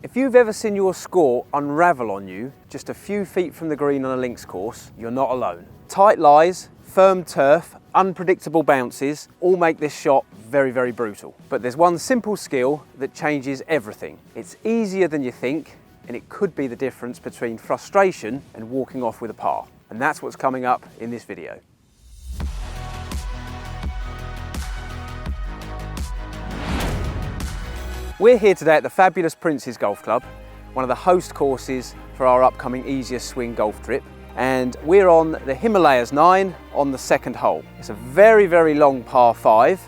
If you've ever seen your score unravel on you just a few feet from the green on a links course, you're not alone. Tight lies, firm turf, unpredictable bounces all make this shot very, very brutal. But there's one simple skill that changes everything. It's easier than you think, and it could be the difference between frustration and walking off with a par. And that's what's coming up in this video. We're here today at the fabulous Prince's Golf Club, one of the host courses for our upcoming Easier Swing golf trip. And we're on the Himalayas 9 on the second hole. It's a very, very long par 5,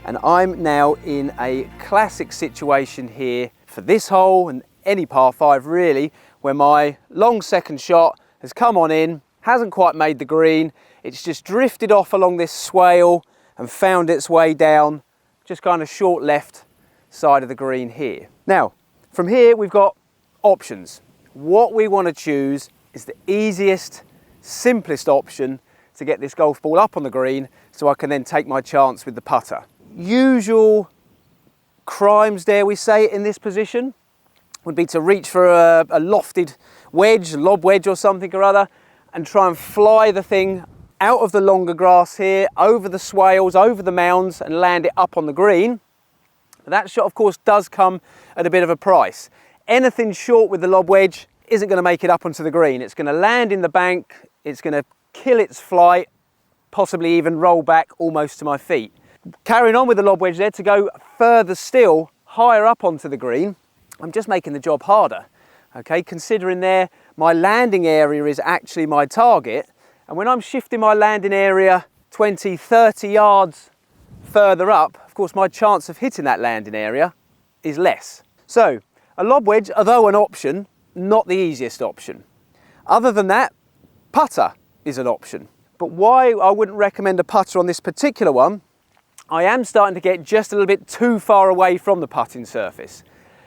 and I'm now in a classic situation here for this hole and any par 5 really, where my long second shot has come on in, hasn't quite made the green, it's just drifted off along this swale and found its way down, just kind of short left side of the green here. Now, from here we've got options. What we want to choose is the easiest, simplest option to get this golf ball up on the green so I can then take my chance with the putter. Usual crimes, dare we say, in this position would be to reach for a lofted wedge, lob wedge or something or other, and try and fly the thing out of the longer grass here, over the swales, over the mounds, and land it up on the green. But that shot, of course, does come at a bit of a price. Anything short with the lob wedge isn't going to make it up onto the green. It's going to land in the bank, it's going to kill its flight, possibly even roll back almost to my feet. Carrying on with the lob wedge there to go further still, higher up onto the green, I'm just making the job harder. Okay, considering there my landing area is actually my target, and when I'm shifting my landing area 20, 30 yards further up, of course my chance of hitting that landing area is less. So a lob wedge, although an option, not the easiest option. Other than that, putter is an option. But why I wouldn't recommend a putter on this particular one, I am starting to get just a little bit too far away from the putting surface.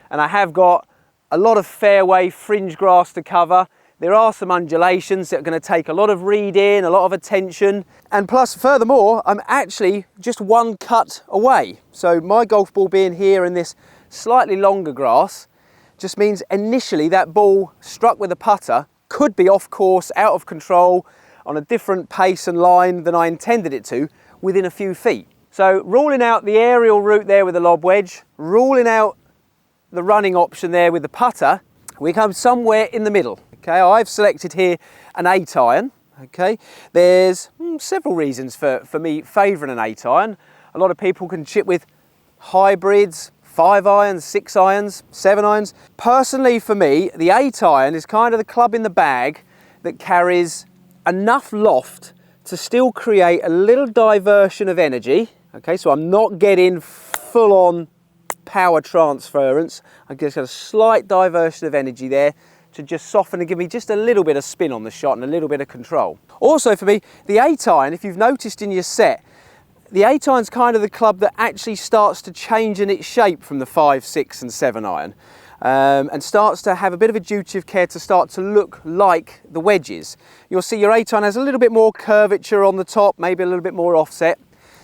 And I have got a lot of fairway fringe grass to cover. There are some undulations that are going to take a lot of reading, a lot of attention. And plus, furthermore, I'm actually just one cut away. So my golf ball being here in this slightly longer grass just means initially that ball struck with a putter could be off course, out of control, on a different pace and line than I intended it to within a few feet. So ruling out the aerial route there with the lob wedge, ruling out the running option there with the putter, we come somewhere in the middle. Okay, I've selected here an 8-iron. Okay, there's several reasons for me favouring an 8-iron. A lot of people can chip with hybrids, 5-irons, 6-irons, 7-irons. Personally for me, the 8-iron is kind of the club in the bag that carries enough loft to still create a little diversion of energy. Okay, so I'm not getting full-on power transference. I just got a slight diversion of energy there to just soften and give me just a little bit of spin on the shot and a little bit of control. Also for me, the 8-iron, if you've noticed in your set, the 8-iron's kind of the club that actually starts to change in its shape from the 5, 6 and 7-iron and starts to have a bit of a duty of care to start to look like the wedges. You'll see your 8-iron has a little bit more curvature on the top, maybe a little bit more offset.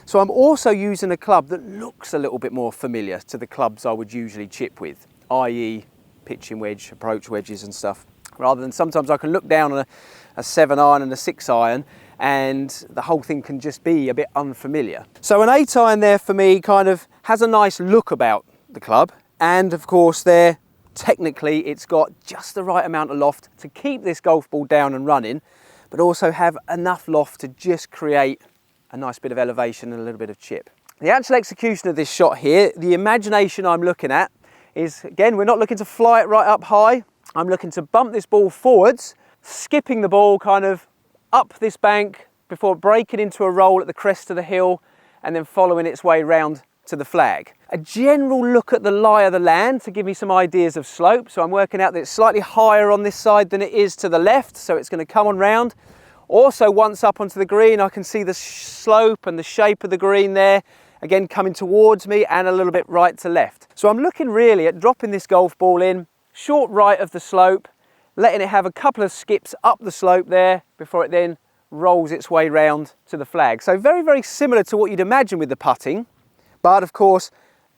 So I'm also using a club that looks a little bit more familiar to the clubs I would usually chip with, i.e. pitching wedge, approach wedges and stuff, rather than sometimes I can look down on a 7-iron and a 6-iron and the whole thing can just be a bit unfamiliar. So an 8-iron there for me kind of has a nice look about the club, and of course there, technically it's got just the right amount of loft to keep this golf ball down and running, but also have enough loft to just create a nice bit of elevation and a little bit of chip. The actual execution of this shot here, the imagination I'm looking at is, again, we're not looking to fly it right up high. I'm looking to bump this ball forwards, skipping the ball kind of up this bank before breaking into a roll at the crest of the hill and then following its way round to the flag. A general look at the lie of the land to give me some ideas of slope. So I'm working out that it's slightly higher on this side than it is to the left, so it's going to come on round. Also, once up onto the green, I can see the slope and the shape of the green there, again coming towards me and a little bit right to left. So I'm looking really at dropping this golf ball in, short right of the slope, letting it have a couple of skips up the slope there before it then rolls its way round to the flag. So very, very similar to what you'd imagine with the putting, but of course,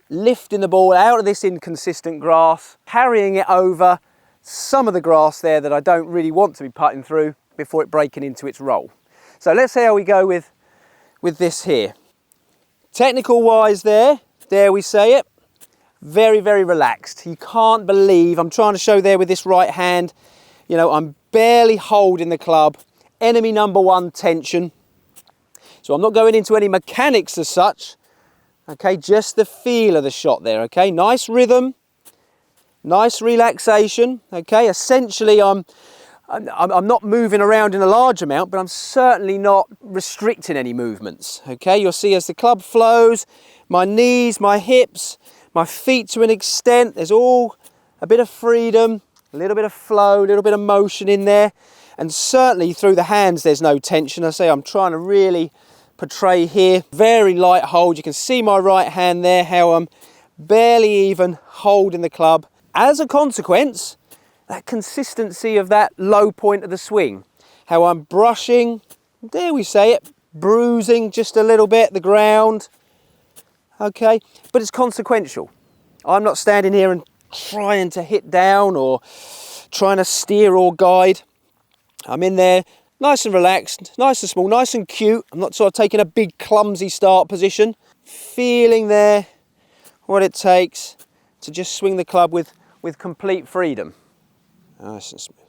lifting the ball out of this inconsistent grass, carrying it over some of the grass there that I don't really want to be putting through before it breaking into its roll. So let's see how we go with this here. Technical wise there, dare we say it, very, very relaxed. You can't believe, I'm trying to show there with this right hand, you know, I'm barely holding the club, enemy number one tension. So I'm not going into any mechanics as such, okay, just the feel of the shot there, okay, nice rhythm, nice relaxation, okay, essentially I'm not moving around in a large amount, but I'm certainly not restricting any movements, okay. You'll see as the club flows, my knees, my hips, my feet to an extent, there's all a bit of freedom, a little bit of flow, a little bit of motion in there, and certainly through the hands there's no tension. I say I'm trying to really portray here, very light hold. You can see my right hand there, how I'm barely even holding the club. As a consequence, that consistency of that low point of the swing, how I'm brushing, dare we say it, bruising just a little bit the ground, okay, but it's consequential. I'm not standing here and trying to hit down or trying to steer or guide. I'm in there nice and relaxed, nice and small, nice and cute. I'm not sort of taking a big clumsy start position, feeling there what it takes to just swing the club with complete freedom. Nice and smooth.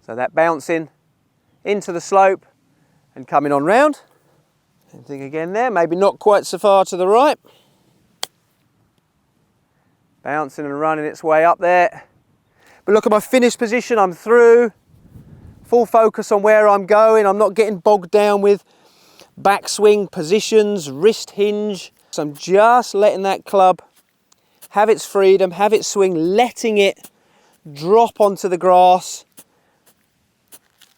So that bouncing into the slope and coming on round. Same thing again there, maybe not quite so far to the right. Bouncing and running its way up there. But look at my finished position, I'm through. Full focus on where I'm going. I'm not getting bogged down with backswing positions, wrist hinge. So I'm just letting that club have its freedom, have its swing, letting it drop onto the grass,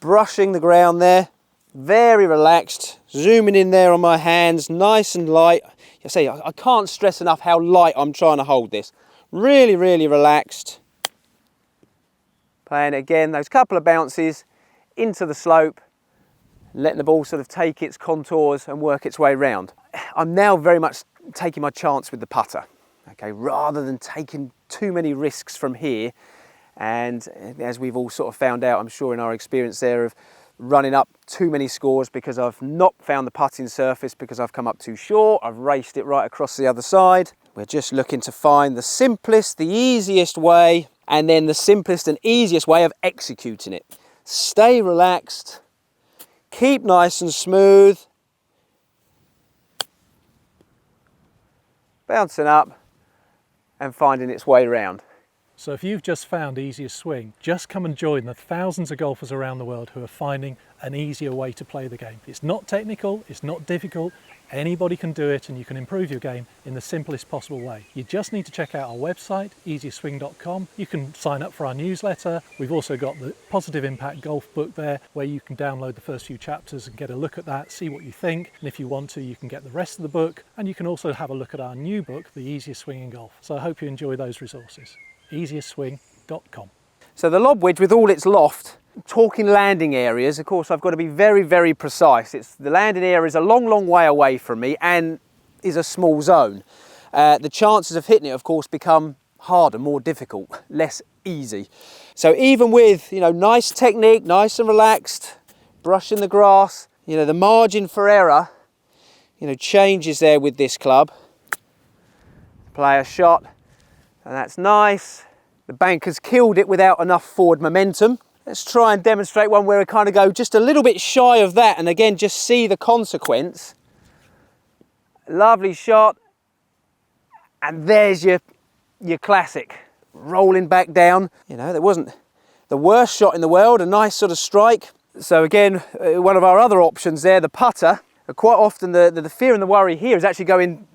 brushing the ground there, very relaxed, zooming in there on my hands, nice and light. I say, I can't stress enough how light I'm trying to hold this. Really, really relaxed. Playing it again, those couple of bounces into the slope, letting the ball sort of take its contours and work its way round. I'm now very much taking my chance with the putter. Okay, rather than taking too many risks from here, and as we've all sort of found out, I'm sure in our experience there, of running up too many scores because I've not found the putting surface, because I've come up too short, I've raced it right across the other side. We're just looking to find the simplest, the easiest way, and then the simplest and easiest way of executing it. Stay relaxed, keep nice and smooth, bouncing up, and finding its way around. So if you've just found easiest swing, just come and join the thousands of golfers around the world who are finding an easier way to play the game. It's not technical, it's not difficult, anybody can do it, and you can improve your game in the simplest possible way. You just need to check out our website, easiestswing.com. You can sign up for our newsletter. We've also got the Positive Impact Golf book there, where you can download the first few chapters and get a look at that, see what you think, and if you want to, you can get the rest of the book, and you can also have a look at our new book, The Easiest Swing in Golf. So I hope you enjoy those resources. easiestswing.com. So the lob wedge, with all its loft, talking landing areas, of course I've got to be very, very precise. The landing area is a long, long way away from me and is a small zone. The chances of hitting it, of course, become harder, more difficult, less easy. So even with, nice technique, nice and relaxed, brushing the grass, the margin for error, changes there with this club. Play a shot, and that's nice. The banker's killed it without enough forward momentum. Let's try and demonstrate one where we kind of go just a little bit shy of that, and again, just see the consequence. Lovely shot. And there's your classic, rolling back down. That wasn't the worst shot in the world, a nice sort of strike. So again, one of our other options there, the putter. Quite often the fear and the worry here is actually going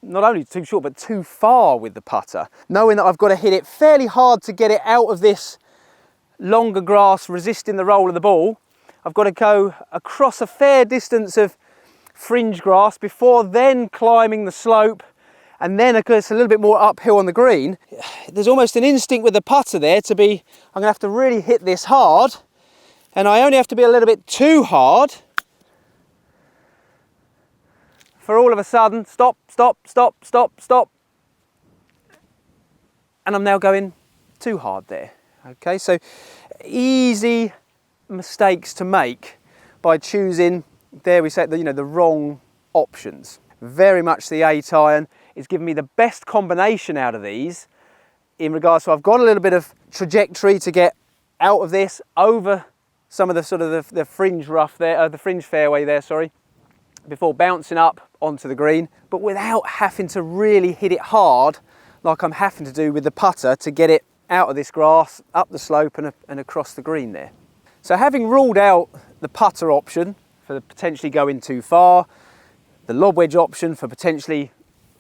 not only too short, but too far with the putter. Knowing that I've got to hit it fairly hard to get it out of this longer grass, resisting the roll of the ball. I've got to go across a fair distance of fringe grass before then climbing the slope, and then of course a little bit more uphill on the green. There's almost an instinct with the putter there to be, I'm gonna have to really hit this hard, and I only have to be a little bit too hard for all of a sudden, stop, stop, stop, stop, stop. And I'm now going too hard there. Okay, so easy mistakes to make by choosing, there we say, the wrong options. Very much the 8 iron is giving me the best combination out of these in regards to I've got a little bit of trajectory to get out of this over some of the sort of the fringe rough there, the fringe fairway there, sorry, before bouncing up onto the green, but without having to really hit it hard like I'm having to do with the putter to get it out of this grass, up the slope and across the green there. So having ruled out the putter option for potentially going too far, the lob wedge option for potentially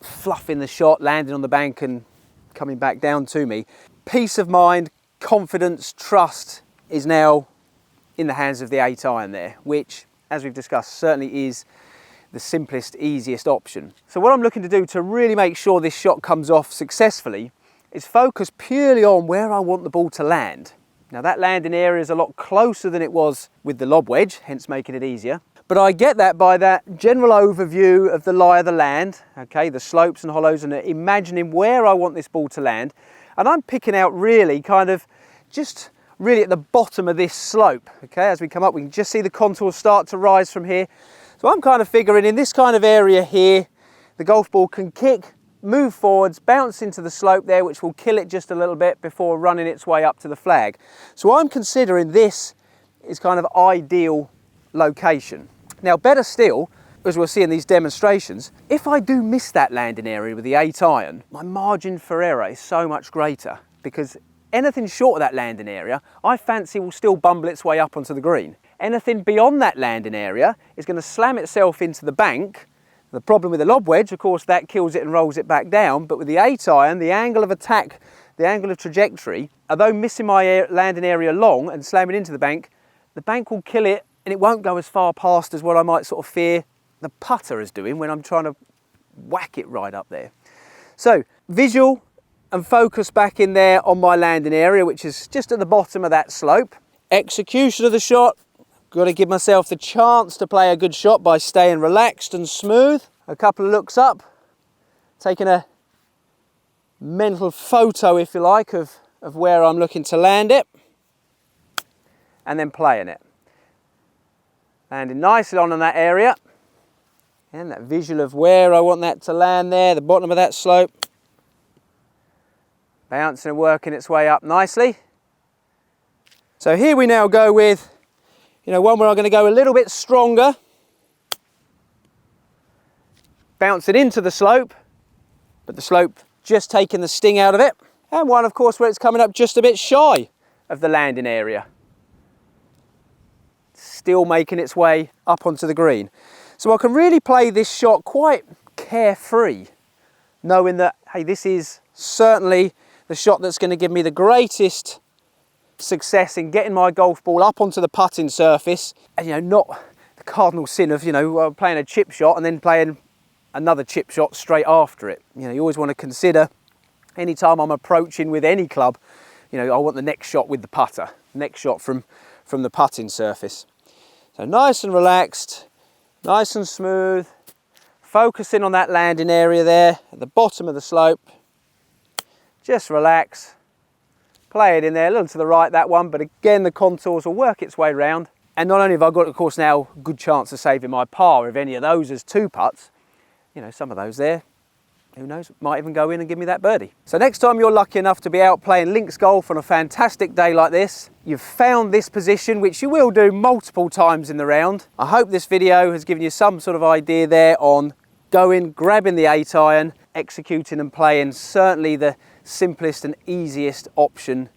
fluffing the shot, landing on the bank and coming back down to me, peace of mind, confidence, trust is now in the hands of the 8 iron there, which, as we've discussed, certainly is the simplest, easiest option. So what I'm looking to do to really make sure this shot comes off successfully is focus purely on where I want the ball to land. Now that landing area is a lot closer than it was with the lob wedge, hence making it easier. But I get that by that general overview of the lie of the land, okay, the slopes and hollows, and imagining where I want this ball to land. And I'm picking out really kind of just really at the bottom of this slope, okay, as we come up we can just see the contours start to rise from here. So I'm kind of figuring in this kind of area here, the golf ball can kick, move forwards, bounce into the slope there, which will kill it just a little bit before running its way up to the flag. So I'm considering this is kind of ideal location. Now, better still, as we'll see in these demonstrations, if I do miss that landing area with the 8 iron, my margin for error is so much greater because anything short of that landing area, I fancy will still bumble its way up onto the green. Anything beyond that landing area is going to slam itself into the bank. The problem with the lob wedge, of course, that kills it and rolls it back down, but with the 8 iron, the angle of attack, the angle of trajectory, although missing my landing area long and slamming into the bank will kill it and it won't go as far past as what I might sort of fear the putter is doing when I'm trying to whack it right up there. So, visual and focus back in there on my landing area, which is just at the bottom of that slope. Execution of the shot. Got to give myself the chance to play a good shot by staying relaxed and smooth. A couple of looks up, taking a mental photo, if you like, of where I'm looking to land it, and then playing it. Landing nicely on that area, and that visual of where I want that to land there, the bottom of that slope. Bouncing and working its way up nicely. So here we now go with one where I'm going to go a little bit stronger, bounce it into the slope, but the slope just taking the sting out of it. And one, of course, where it's coming up just a bit shy of the landing area. Still making its way up onto the green. So I can really play this shot quite carefree, knowing that, hey, this is certainly the shot that's going to give me the greatest success in getting my golf ball up onto the putting surface, and not the cardinal sin of playing a chip shot and then playing another chip shot straight after it. You always want to consider any time I'm approaching with any club, I want the next shot with the putter, next shot from the putting surface. So nice and relaxed, nice and smooth, focusing on that landing area there at the bottom of the slope. Just relax. Play it in there, a little to the right, that one, but again the contours will work its way round. And not only have I got, of course, now a good chance of saving my par if any of those as 2 putts, some of those there, who knows, might even go in and give me that birdie. So next time you're lucky enough to be out playing links golf on a fantastic day like this, you've found this position, which you will do multiple times in the round. I hope this video has given you some sort of idea there on going, grabbing the 8 iron, executing and playing certainly the simplest and easiest option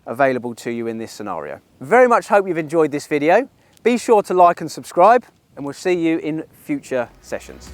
available to you in this scenario. Very much hope you've enjoyed this video. Be sure to like and subscribe, and we'll see you in future sessions.